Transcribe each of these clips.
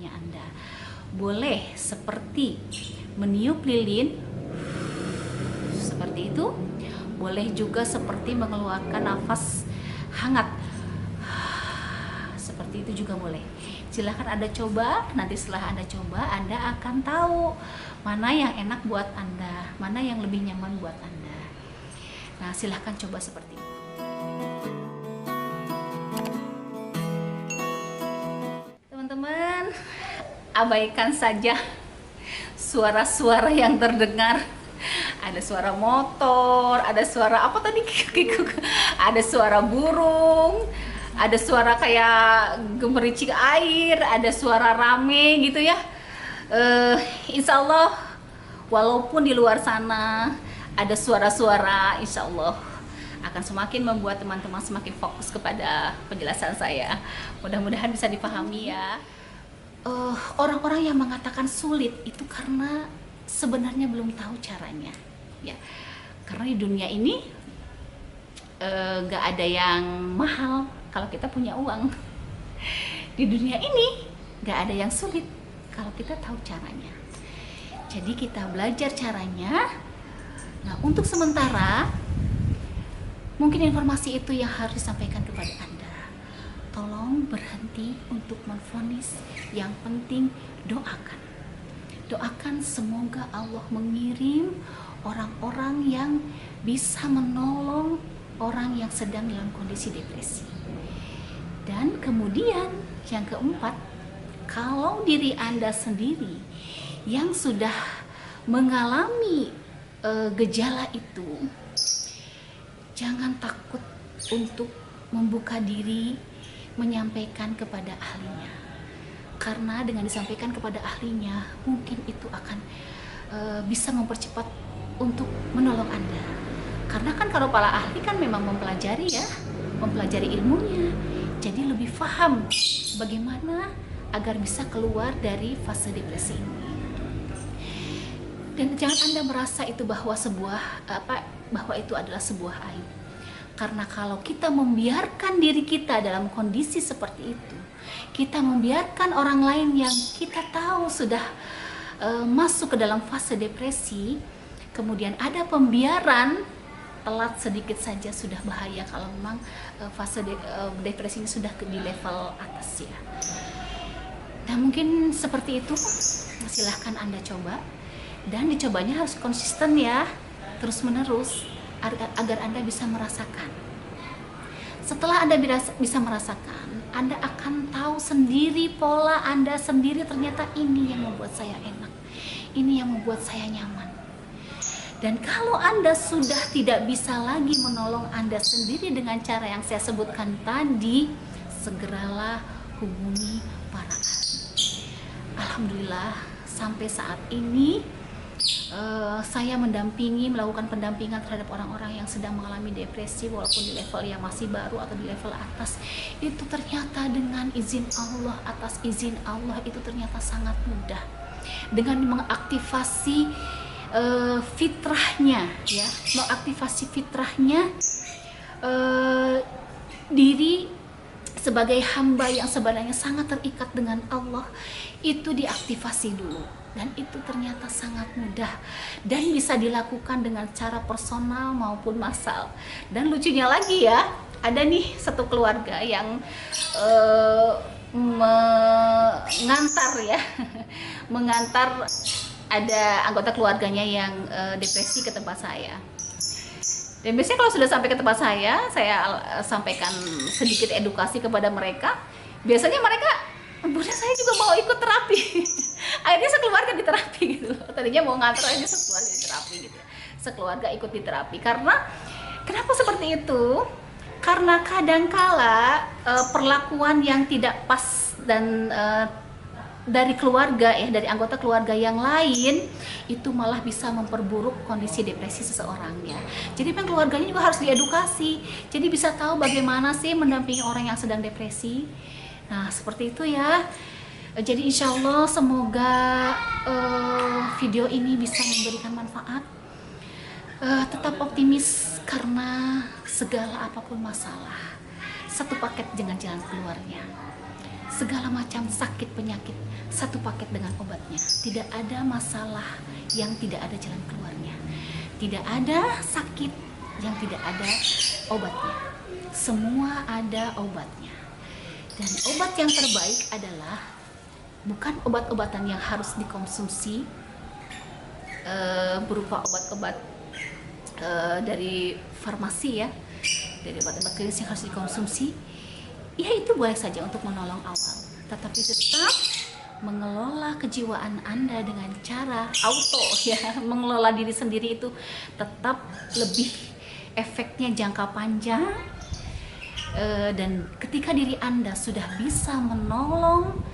depresinya Anda. Boleh seperti meniup lilin, seperti itu. Boleh juga seperti mengeluarkan nafas hangat, seperti itu juga boleh. Silahkan Anda coba, nanti setelah Anda coba, Anda akan tahu mana yang enak buat Anda, mana yang lebih nyaman buat Anda. Nah, silahkan coba seperti itu. Teman-teman, abaikan saja suara-suara yang terdengar. Ada suara motor, ada suara apa tadi? Ada suara burung, ada suara kayak gemericik air, ada suara rame gitu ya. Insya Allah, walaupun di luar sana ada suara-suara, insya Allah akan semakin membuat teman-teman semakin fokus kepada penjelasan saya. Mudah-mudahan bisa dipahami ya. Orang-orang yang mengatakan sulit itu karena sebenarnya belum tahu caranya ya, karena di dunia ini nggak ada yang mahal kalau kita punya uang. Di dunia ini nggak ada yang sulit kalau kita tahu caranya. Jadi kita belajar caranya. Nah, untuk sementara mungkin informasi itu yang harus disampaikan kepada Anda. Tolong berhenti untuk menvonis, yang penting doakan. Doakan semoga Allah mengirim orang-orang yang bisa menolong orang yang sedang dalam kondisi depresi. Dan kemudian yang keempat, kalau diri Anda sendiri yang sudah mengalami gejala itu, jangan takut untuk membuka diri menyampaikan kepada ahlinya. Karena dengan disampaikan kepada ahlinya, mungkin itu akan bisa mempercepat untuk menolong Anda. Karena kan kalau para ahli kan memang mempelajari ya, mempelajari ilmunya, jadi lebih paham bagaimana agar bisa keluar dari fase depresi ini. Dan jangan Anda merasa itu bahwa itu adalah sebuah aib. Karena kalau kita membiarkan diri kita dalam kondisi seperti itu, kita membiarkan orang lain yang kita tahu sudah masuk ke dalam fase depresi, kemudian ada pembiaran, telat sedikit saja sudah bahaya kalau memang fase depresi ini sudah di level atas ya. Nah, mungkin seperti itu, silahkan Anda coba, dan dicobanya harus konsisten ya, terus menerus, agar Anda bisa merasakan. Setelah Anda bisa merasakan, Anda akan tahu sendiri pola Anda sendiri, ternyata ini yang membuat saya enak, ini yang membuat saya nyaman. Dan kalau Anda sudah tidak bisa lagi menolong Anda sendiri dengan cara yang saya sebutkan tadi, segeralah hubungi para ahli. Alhamdulillah sampai saat ini saya melakukan pendampingan terhadap orang-orang yang sedang mengalami depresi, walaupun di level yang masih baru atau di level atas, itu ternyata dengan izin Allah, atas izin Allah itu ternyata sangat mudah. Dengan mengaktifasi fitrahnya ya, mengaktifasi fitrahnya diri sebagai hamba yang sebenarnya sangat terikat dengan Allah, itu diaktifasi dulu. Dan itu ternyata sangat mudah dan bisa dilakukan dengan cara personal maupun massal. Dan lucunya lagi ya, ada nih satu keluarga yang mengantar ada anggota keluarganya yang depresi ke tempat saya. Dan biasanya kalau sudah sampai ke tempat saya sampaikan sedikit edukasi kepada mereka. Biasanya mereka, Bunda saya juga mau ikut terapi. Akhirnya sekeluarga di terapi gitu. Tadinya mau nganter aja sekeluarga di terapi gitu. Sekeluarga ikut di terapi. Karena kenapa seperti itu? Karena kadangkala perlakuan yang tidak pas dan dari keluarga ya, dari anggota keluarga yang lain itu malah bisa memperburuk kondisi depresi seseorang ya. Jadi memang keluarganya juga harus diedukasi. Jadi bisa tahu bagaimana sih mendampingi orang yang sedang depresi. Nah, seperti itu ya. Jadi insya Allah semoga video ini bisa memberikan manfaat. Tetap optimis karena segala apapun masalah, satu paket dengan jalan keluarnya. segala macam sakit penyakit satu paket dengan obatnya. Tidak ada masalah yang tidak ada jalan keluarnya. Tidak ada sakit yang tidak ada obatnya. Semua ada obatnya. Dan obat yang terbaik adalah bukan obat-obatan yang harus dikonsumsi berupa obat-obat dari farmasi ya, dari obat-obat klinis yang harus dikonsumsi. Ya itu boleh saja untuk menolong awal, tetapi tetap mengelola kejiwaan Anda dengan cara auto ya, mengelola diri sendiri itu tetap lebih efeknya jangka panjang. Dan ketika diri Anda sudah bisa menolong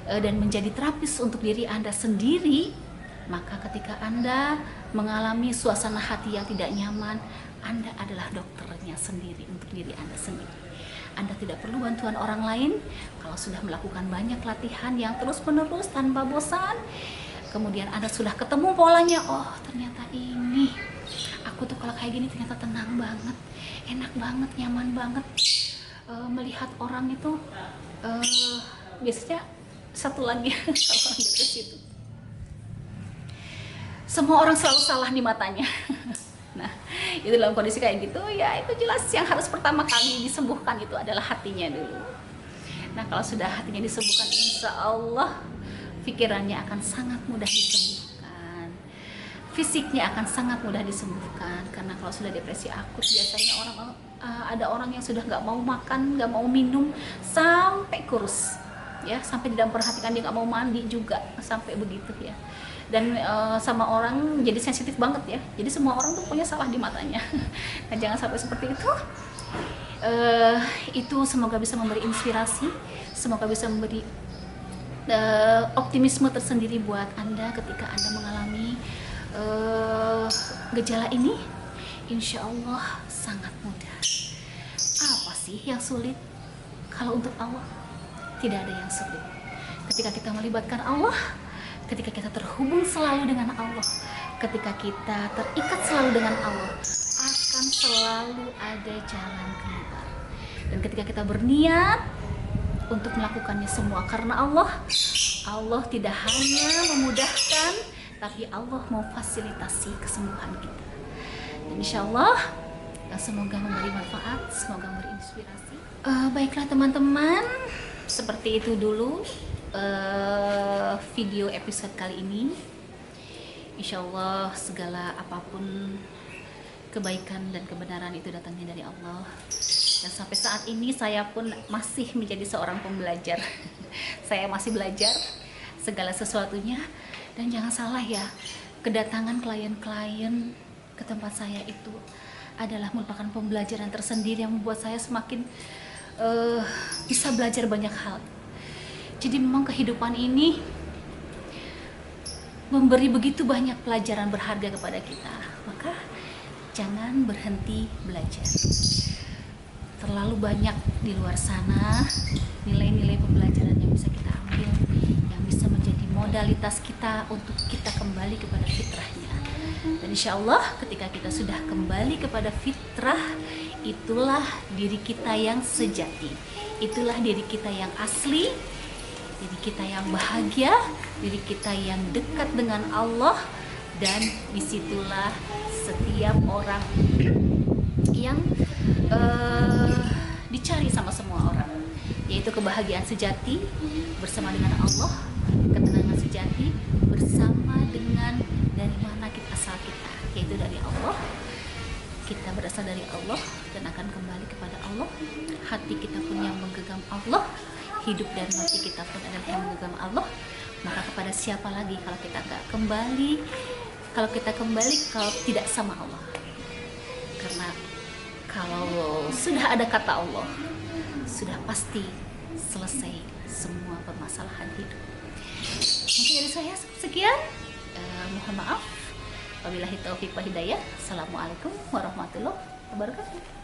dan menjadi terapis untuk diri Anda sendiri, maka ketika Anda mengalami suasana hati yang tidak nyaman, Anda adalah dokternya sendiri untuk diri Anda sendiri. Anda tidak perlu bantuan orang lain. Kalau sudah melakukan banyak latihan yang terus-menerus tanpa bosan, kemudian Anda sudah ketemu polanya, oh ternyata ini aku tuh kalau kayak gini ternyata tenang banget, enak banget, nyaman banget. Melihat orang itu biasanya satu lagi kalau orang depresi itu, semua orang selalu salah di matanya. Nah, itu dalam kondisi kayak gitu ya, itu jelas yang harus pertama kali disembuhkan itu adalah hatinya dulu. Nah, kalau sudah hatinya disembuhkan, insya Allah pikirannya akan sangat mudah disembuhkan, fisiknya akan sangat mudah disembuhkan. Karena kalau sudah depresi akut, biasanya ada orang yang sudah nggak mau makan, nggak mau minum, sampai kurus ya, sampai tidak memperhatikan, dia nggak mau mandi juga, sampai begitu ya. Dan sama orang jadi sensitif banget ya, jadi semua orang tuh punya salah di matanya. Nah, jangan sampai seperti itu. Itu semoga bisa memberi inspirasi, semoga bisa memberi optimisme tersendiri buat Anda ketika Anda mengalami gejala ini. Insya Allah sangat mudah. Apa sih yang sulit? Kalau untuk Allah tidak ada yang sulit. Ketika kita melibatkan Allah, ketika kita terhubung selalu dengan Allah, ketika kita terikat selalu dengan Allah, akan selalu ada jalan keluar. Dan ketika kita berniat untuk melakukannya semua karena Allah, Allah tidak hanya memudahkan, tapi Allah memfasilitasi kesembuhan kita. Dan insya Allah semoga memberi manfaat, semoga memberi inspirasi. Baiklah teman-teman, seperti itu dulu video episode kali ini. Insya Allah segala apapun kebaikan dan kebenaran itu datangnya dari Allah. Dan sampai saat ini saya pun masih menjadi seorang pembelajar. Saya masih belajar segala sesuatunya. Dan jangan salah ya, kedatangan klien-klien ke tempat saya itu adalah merupakan pembelajaran tersendiri yang membuat saya semakin bisa belajar banyak hal. Jadi memang kehidupan ini memberi begitu banyak pelajaran berharga kepada kita. Maka jangan berhenti belajar. Terlalu banyak di luar sana nilai-nilai pembelajaran yang bisa kita ambil, yang bisa menjadi modalitas kita untuk kita kembali kepada fitrahnya. Dan insya Allah ketika kita sudah kembali kepada fitrah, itulah diri kita yang sejati, itulah diri kita yang asli, diri kita yang bahagia, diri kita yang dekat dengan Allah. Dan disitulah setiap orang yang dicari sama semua orang, yaitu kebahagiaan sejati bersama dengan Allah, ketenangan sejati bersama dengan dari mana asal kita, yaitu dari Allah. Kita berasal dari Allah dan akan kembali kepada Allah. Hati kita pun yang menggenggam Allah, hidup dan mati kita pun adalah yang menggenggam Allah. Maka kepada siapa lagi kalau kita nggak kembali, kalau kita kembali kalau tidak sama Allah? Karena kalau sudah ada kata Allah, sudah pasti selesai semua permasalahan hidup. Mungkin dari saya sekian. Mohon maaf. Wabillahi taufiq wa hidayah. Assalamualaikum warahmatullahi wabarakatuh.